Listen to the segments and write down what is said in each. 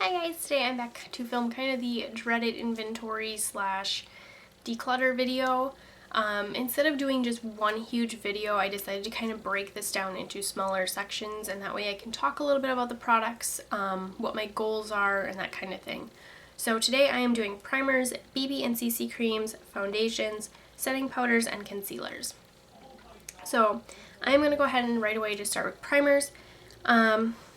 Hi guys, today I'm back to film kind of the dreaded inventory slash declutter video. Instead of doing just one huge video, I decided to kind of break this down into smaller sections, and that way I can talk a little bit about the products, what my goals are, and that kind of thing. So today I am doing primers, BB and CC creams, foundations, setting powders, and concealers. So I'm going to go ahead and right away just start with primers.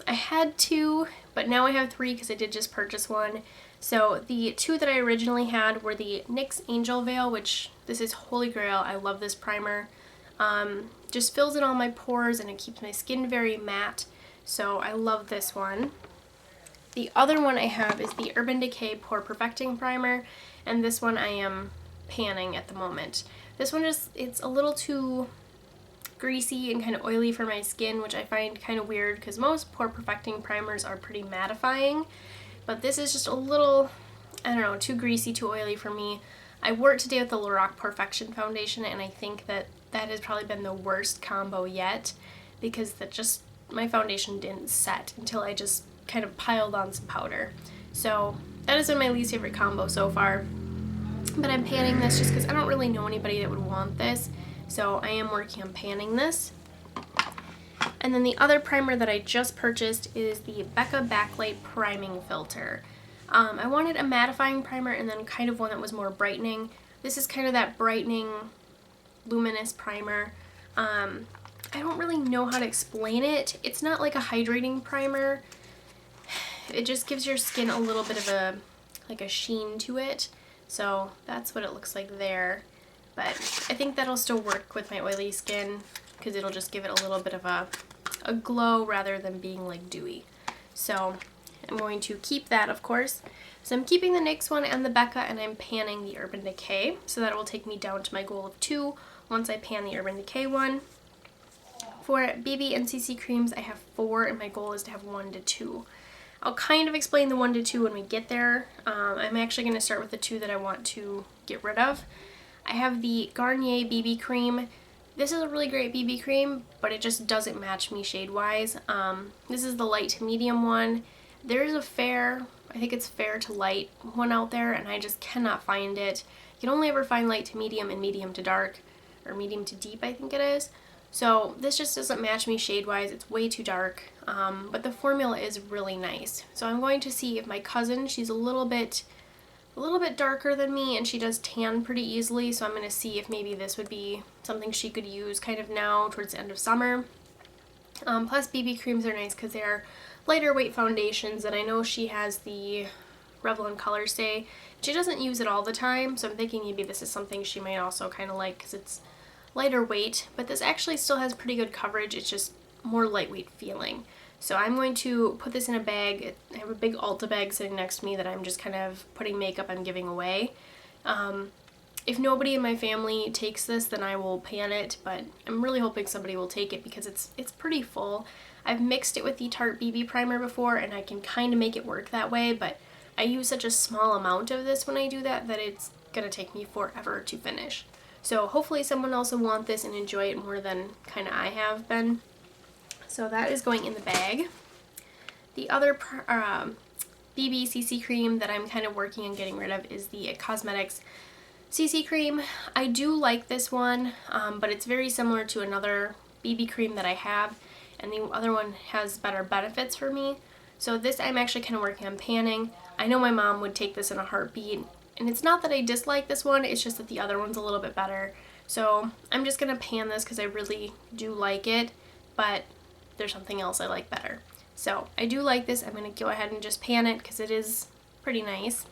I had two, but now I have three because I did just purchase one. So the two that I originally had were the NYX Angel Veil, which this is holy grail. I love this primer. Just fills in all my pores and it keeps my skin very matte. So I love this one. The other one I have is the Urban Decay Pore Perfecting Primer, and this one I am panning at the moment. This one it's a little too greasy and kind of oily for my skin, which I find kind of weird because most pore perfecting primers are pretty mattifying, but this is just a little, I don't know, too greasy, too oily for me. I wore it today with the Lorac Perfection foundation, and I think that has probably been the worst combo yet because my foundation didn't set until I just kind of piled on some powder. So that has been my least favorite combo so far, but I'm panning this just because I don't really know anybody that would want this. So I am working on panning this. And then the other primer that I just purchased is the Becca Backlight Priming Filter. I wanted a mattifying primer and then kind of one that was more brightening. This is kind of that brightening, luminous primer. I don't really know how to explain it. It's not like a hydrating primer. It just gives your skin a little bit of a sheen to it. So that's what it looks like there. But I think that'll still work with my oily skin because it'll just give it a little bit of a glow rather than being like dewy. So I'm going to keep that, of course. So I'm keeping the NYX one and the Becca, and I'm panning the Urban Decay. So that will take me down to my goal of 2 once I pan the Urban Decay one. For BB and CC creams, I have 4, and my goal is to have 1 to 2. I'll kind of explain the 1 to 2 when we get there. I'm actually going to start with the 2 that I want to get rid of. I have the Garnier BB cream. This is a really great BB cream, but it just doesn't match me shade-wise. This is the light to medium one. There's a fair, I think it's fair to light one out there, and I just cannot find it. You can only ever find light to medium and medium to dark, or medium to deep, I think it is. So this just doesn't match me shade-wise. It's way too dark, but the formula is really nice. So I'm going to see if my cousin, she's a little bit darker than me, and she does tan pretty easily, so I'm going to see if maybe this would be something she could use kind of now towards the end of summer. Plus BB creams are nice because they are lighter weight foundations, and I know she has the Revlon Color Stay. She doesn't use it all the time, so I'm thinking maybe this is something she might also kind of like because it's lighter weight, but this actually still has pretty good coverage. It's just more lightweight feeling. So I'm going to put this in a bag. I have a big Ulta bag sitting next to me that I'm just kind of putting makeup I'm giving away. If nobody in my family takes this, then I will pan it, but I'm really hoping somebody will take it because it's pretty full. I've mixed it with the Tarte BB primer before, and I can kind of make it work that way, but I use such a small amount of this when I do that it's going to take me forever to finish. So hopefully someone else will want this and enjoy it more than kind of I have been. So that is going in the bag. The other BB CC cream that I'm kind of working on getting rid of is the Cosmetics CC cream. I do like this one, but it's very similar to another BB cream that I have, and the other one has better benefits for me. So this I'm actually kind of working on panning. I know my mom would take this in a heartbeat, and it's not that I dislike this one, it's just that the other one's a little bit better. So I'm just going to pan this because I really do like it, but there's something else I like better. So I do like this. I'm going to go ahead and just pan it because it is pretty nice.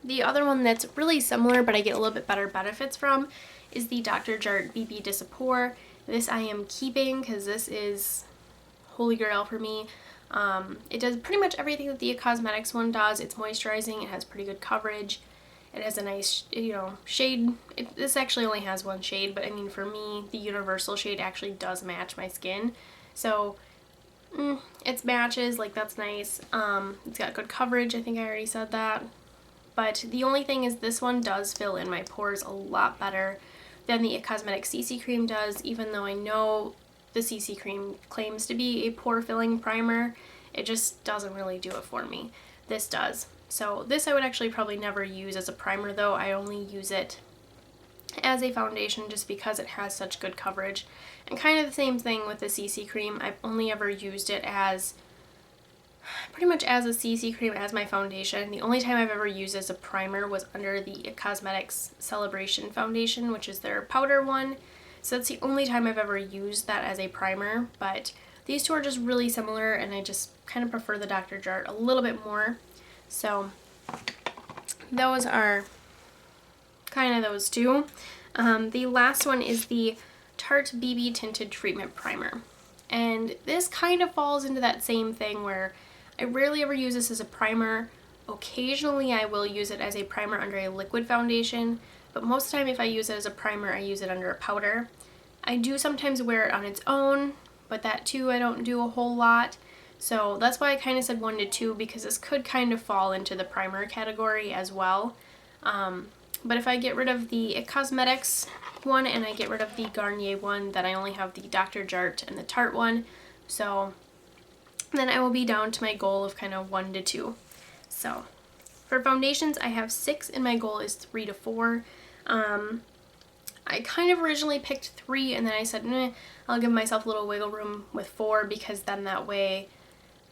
The other one that's really similar but I get a little bit better benefits from is the Dr. Jart BB Disapore. This I am keeping because this is holy grail for me. It does pretty much everything that the Cosmetics one does. It's moisturizing, it has pretty good coverage, it has a nice, shade. This actually only has one shade, but I mean for me, the universal shade actually does match my skin. So it matches, like that's nice. It's got good coverage, I think I already said that. But the only thing is this one does fill in my pores a lot better than the Cosmetics CC cream does, even though I know the CC cream claims to be a pore filling primer. It just doesn't really do it for me. This does. So this I would actually probably never use as a primer though. I only use it as a foundation just because it has such good coverage. And kind of the same thing with the CC cream. I've only ever used it as pretty much as a CC cream as my foundation. The only time I've ever used it as a primer was under the Cosmetics Celebration foundation, which is their powder one. So that's the only time I've ever used that as a primer, but these two are just really similar and I just kind of prefer the Dr. Jart a little bit more. So those are kind of those two. The last one is the Tarte BB Tinted Treatment Primer. And this kind of falls into that same thing where I rarely ever use this as a primer. Occasionally I will use it as a primer under a liquid foundation, but most of the time if I use it as a primer, I use it under a powder. I do sometimes wear it on its own, but that too I don't do a whole lot. So that's why I kind of said 1 to 2, because this could kind of fall into the primer category as well. But if I get rid of the It Cosmetics one and I get rid of the Garnier one, then I only have the Dr. Jart and the Tarte one. So then I will be down to my goal of kind of 1 to 2. So for foundations, I have 6 and my goal is 3 to 4. I kind of originally picked 3 and then I said, I'll give myself a little wiggle room with 4, because then that way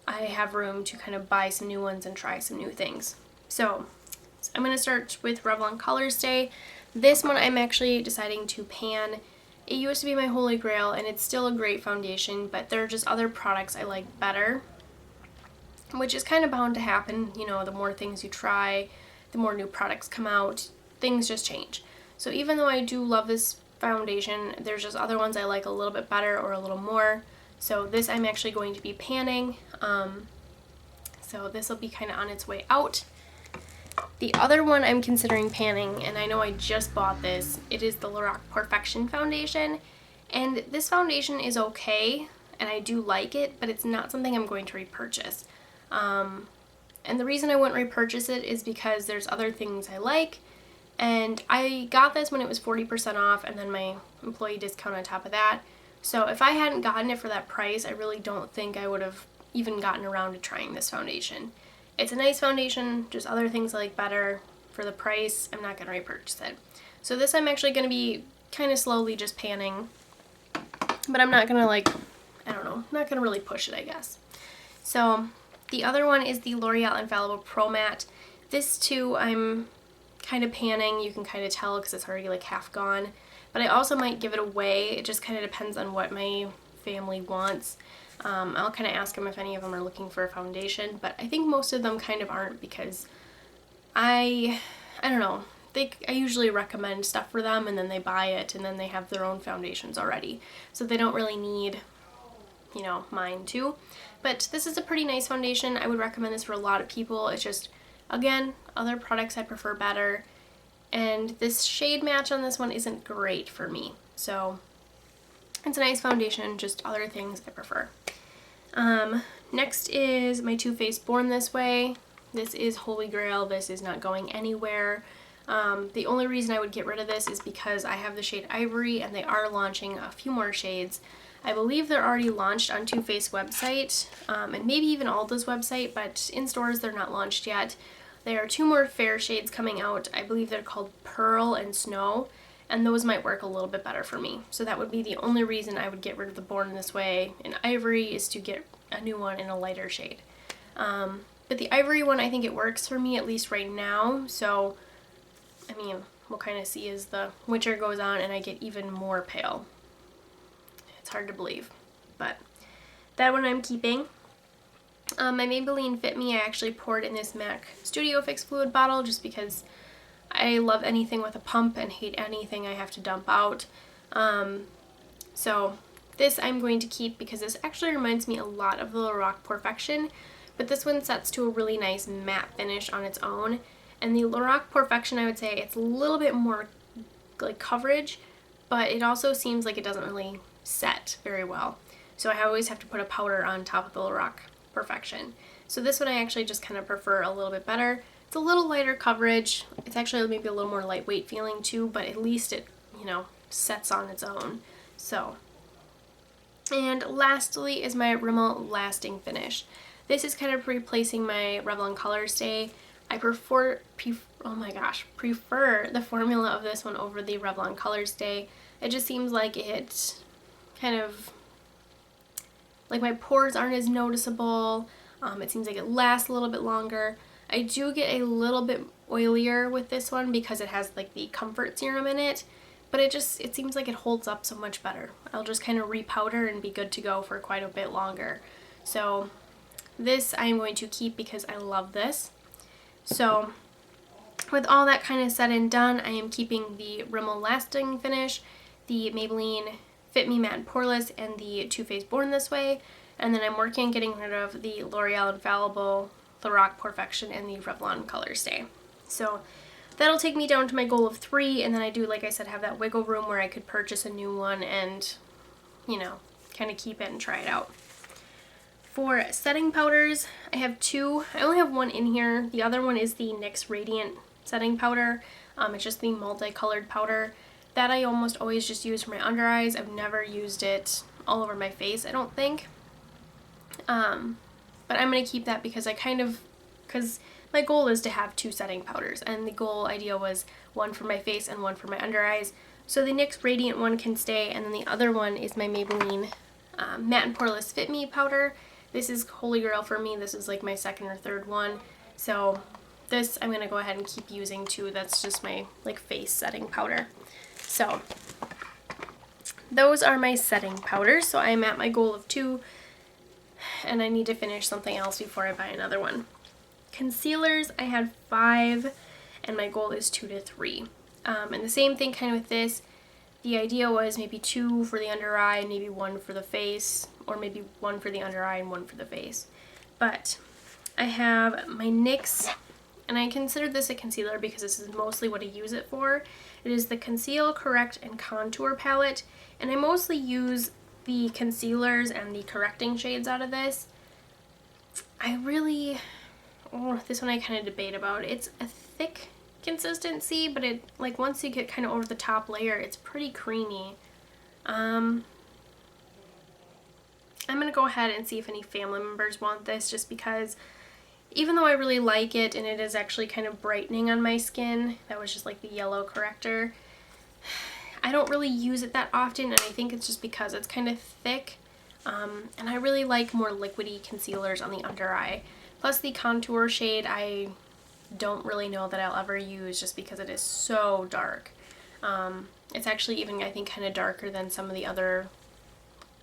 I have room to kind of buy some new ones and try some new things. So I'm going to start with Revlon Colors Day. This one I'm actually deciding to pan. It used to be my holy grail and it's still a great foundation, but there are just other products I like better, which is kind of bound to happen. You know, the more things you try, the more new products come out, things just change. So even though I do love this foundation, there's just other ones I like a little bit better or a little more. So this I'm actually going to be panning. So this will be kind of on its way out. The other one I'm considering panning, and I know I just bought this, it is the Lorac Perfection foundation. And this foundation is okay, and I do like it, but it's not something I'm going to repurchase. And the reason I wouldn't repurchase it is because there's other things I like, and I got this when it was 40% off, and then my employee discount on top of that. So if I hadn't gotten it for that price, I really don't think I would have even gotten around to trying this foundation. It's a nice foundation, just other things I like better. For the price, I'm not going to repurchase it. So this I'm actually going to be kind of slowly just panning, but I'm not going to not going to really push it, I guess. So the other one is the L'Oreal Infallible Pro Matte. This too I'm kind of panning. You can kind of tell because it's already like half gone, but I also might give it away. It just kind of depends on what my family wants. I'll kind of ask them if any of them are looking for a foundation, but I think most of them kind of aren't, because I don't know, I usually recommend stuff for them and then they buy it and then they have their own foundations already, so they don't really need, you know, mine too. But this is a pretty nice foundation. I would recommend this for a lot of people. It's just, again, other products I prefer better, and this shade match on this one isn't great for me. So it's a nice foundation, just other things I prefer. Next is my Too Faced Born This Way. This is holy grail. This is not going anywhere. The only reason I would get rid of this is because I have the shade Ivory and they are launching a few more shades. I believe they're already launched on Too Faced website, and maybe even Ulta's website, but in stores they're not launched yet. There are 2 more fair shades coming out. I believe they're called Pearl and Snow, and those might work a little bit better for me. So that would be the only reason I would get rid of the Born This Way in Ivory, is to get a new one in a lighter shade. But the Ivory one, I think it works for me, at least right now. So, I mean, we'll kind of see as the winter goes on and I get even more pale. It's hard to believe, but that one I'm keeping. My Maybelline Fit Me, I actually poured in this MAC Studio Fix fluid bottle just because I love anything with a pump and hate anything I have to dump out. So this I'm going to keep because this actually reminds me a lot of the Lorac Perfection, but this one sets to a really nice matte finish on its own. And the Lorac Perfection, I would say it's a little bit more like coverage, but it also seems like it doesn't really set very well. So I always have to put a powder on top of the Lorac Perfection. So this one I actually just kind of prefer a little bit better. It's a little lighter coverage. It's actually maybe a little more lightweight feeling too, but at least it, you know, sets on its own. So, and lastly is my Rimmel Lasting Finish. This is kind of replacing my Revlon Color Stay. I prefer the formula of this one over the Revlon Color Stay. It just seems like it kind of, like my pores aren't as noticeable. It seems like it lasts a little bit longer. I do get a little bit oilier with this one because it has like the comfort serum in it, but it seems like it holds up so much better. I'll just kind of repowder and be good to go for quite a bit longer. So this I am going to keep because I love this. So with all that kind of said and done, I am keeping the Rimmel Lasting Finish, the Maybelline Fit Me Matte Poreless, and the Too Faced Born This Way. And then I'm working on getting rid of the L'Oreal Infallible, the Rock Perfection, and the Revlon Color Stay. So that'll take me down to my goal of 3, and then I do, like I said, have that wiggle room where I could purchase a new one and, you know, kind of keep it and try it out. For setting powders, I have 2. I only have one in here. The other one is the NYX Radiant Setting Powder. It's just the multicolored powder that I almost always just use for my under eyes. I've never used it all over my face, I don't think. But I'm going to keep that because because my goal is to have 2 setting powders, and the goal idea was one for my face and one for my under eyes. So the NYX Radiant one can stay, and then the other one is my Maybelline Matte and Poreless Fit Me powder. This is holy grail for me. This is like my second or third one. So this I'm going to go ahead and keep using too. That's just my like face setting powder. So those are my setting powders. So I'm at my goal of 2, and I need to finish something else before I buy another one. Concealers, I had 5, and my goal is 2 to 3. And the same thing kind of with this. The idea was maybe 2 for the under eye, and maybe 1 for the face, or maybe 1 for the under eye and 1 for the face. But I have my NYX, and I consider this a concealer because this is mostly what I use it for. It is the Conceal, Correct, and Contour palette, and I mostly use the concealers and the correcting shades out of this. This one I kind of debate about. It's a thick consistency, but it, like, once you get kind of over the top layer, it's pretty creamy. I'm gonna go ahead and see if any family members want this, just because even though I really like it and it is actually kind of brightening on my skin, that was just like the yellow corrector, I don't really use it that often, and I think it's just because it's kind of thick, and I really like more liquidy concealers on the under eye. Plus the contour shade I don't really know that I'll ever use just because it is so dark. It's actually even, I think, kind of darker than some of the other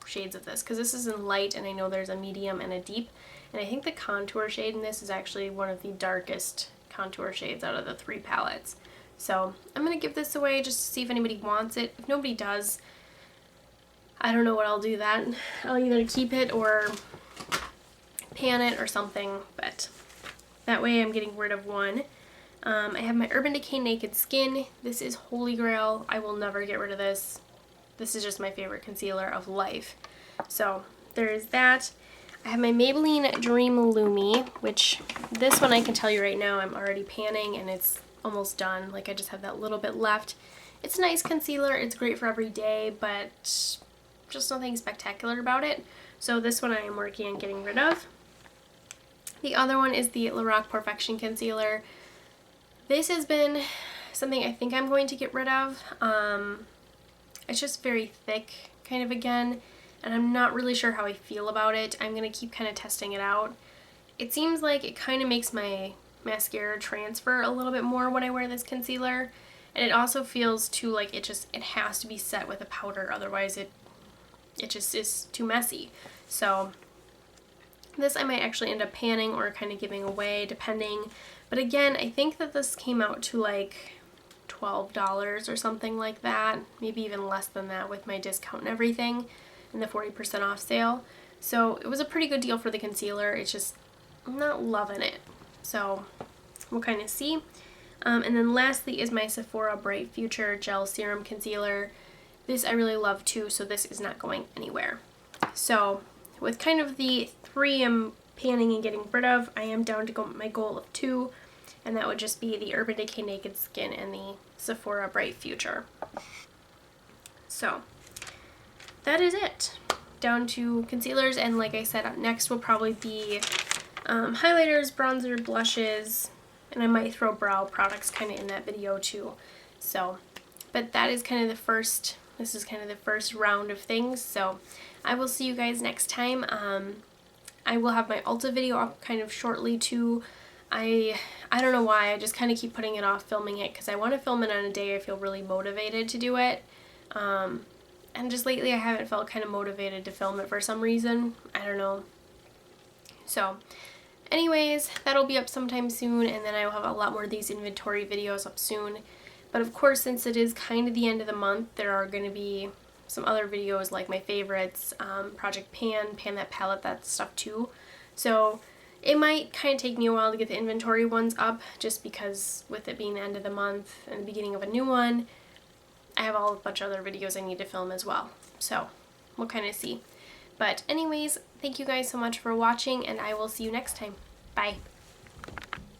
shades of this, because this is in light and I know there's a medium and a deep, and I think the contour shade in this is actually one of the darkest contour shades out of the 3 palettes. So I'm going to give this away just to see if anybody wants it. If nobody does, I don't know what I'll do then. I'll either keep it or pan it or something, but that way I'm getting rid of 1. I have my Urban Decay Naked Skin. This is holy grail. I will never get rid of this. This is just my favorite concealer of life. So there is that. I have my Maybelline Dream Lumi, which this one I can tell you right now I'm already panning and it's almost done. Like, I just have that little bit left. It's a nice concealer. It's great for every day, but just nothing spectacular about it. So this one I am working on getting rid of. The other one is the La Rock Perfection Concealer. This has been something I think I'm going to get rid of. It's just very thick, kind of, again, and I'm not really sure how I feel about it. I'm going to keep kind of testing it out. It seems like it kind of makes my mascara transfer a little bit more when I wear this concealer, and it also feels too like it has to be set with a powder, otherwise it just is too messy. So this I might actually end up panning or kind of giving away, depending. But again, I think that this came out to like $12 or something like that, maybe even less than that with my discount and everything, and the 40% off sale. So it was a pretty good deal for the concealer. It's just, I'm not loving it. So we'll kind of see. And then lastly is my Sephora Bright Future Gel Serum Concealer. This I really love too, so this is not going anywhere. So with kind of the 3 I'm panning and getting rid of, I am down to my goal of 2, and that would just be the Urban Decay Naked Skin and the Sephora Bright Future. So that is it. Down to concealers, and like I said, up next will probably be highlighters, bronzer, blushes, and I might throw brow products kind of in that video too. So, but that is kind of the first, this is kind of the first round of things. So I will see you guys next time. I will have my Ulta video up kind of shortly too. I don't know why, I just kind of keep putting it off filming it because I want to film it on a day I feel really motivated to do it. And just lately I haven't felt kind of motivated to film it for some reason. I don't know. So anyways, that'll be up sometime soon, and then I will have a lot more of these inventory videos up soon. But of course, since it is kind of the end of the month, there are going to be some other videos like my favorites, Project Pan That Palette, that stuff too. So it might kind of take me a while to get the inventory ones up, just because with it being the end of the month and the beginning of a new one, I have a bunch of other videos I need to film as well. So we'll kind of see. But anyways, thank you guys so much for watching, and I will see you next time. Bye.